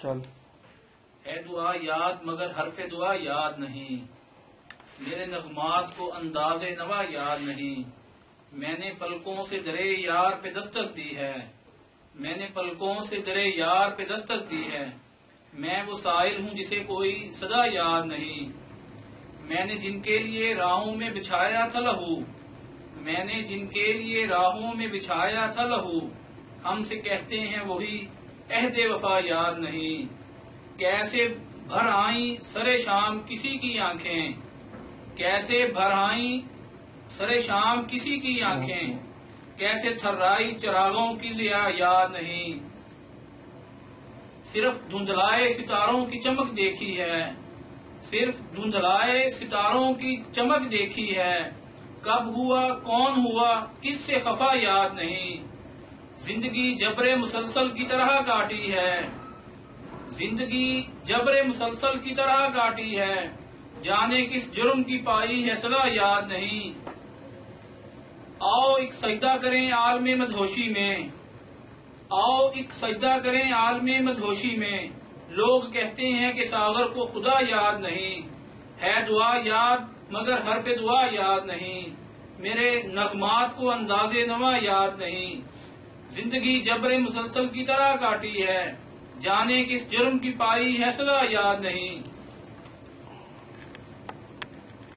چل ہے دعا یاد مگر حرف دعا یاد نہیں، میرے نغمات کو انداز نوا یاد نہیں، میں نے پلکوں سے درے یار پہ دستک دی ہے، میں نے پلکوں سے درے یار پہ دستک دی ہے، میں وہ سائل ہوں جسے کوئی صدا یاد نہیں، میں نے جن کے لیے راہوں میں بچھایا تھا لہو، میں نے جن کے لیے راہوں میں بچھایا تھا لہو، ہم سے کہتے ہیں وہی عہد وفا یاد نہیں، کیسے بھر آئیں سر شام کسی کی آنکھیں، کیسے بھر آئیں سر شام کسی کی آنکھیں، کیسے تھرائی چراغوں کی ضیا یاد نہیں، صرف دھندلائے ستاروں کی چمک دیکھی ہے، صرف دھندلائے ستاروں کی چمک دیکھی ہے، کب ہوا کون ہوا کس سے خفا یاد نہیں، زندگی جبر مسلسل کی طرح کاٹی ہے، زندگی جبر مسلسل کی طرح کاٹی ہے، جانے کس جرم کی پائی ہے سزا یاد نہیں، آؤ ایک سجدہ کریں عالم مدہوشی میں، آؤ ایک سجدہ کریں عالم مدہوشی میں، لوگ کہتے ہیں کہ ساغر کو خدا یاد نہیں، ہے دعا یاد مگر حرف دعا یاد نہیں، میرے نغمات کو انداز نوا یاد نہیں، زندگی جبر مسلسل کی طرح کاٹی ہے، جانے کس جرم کی پائی ہے سزا یاد نہیں۔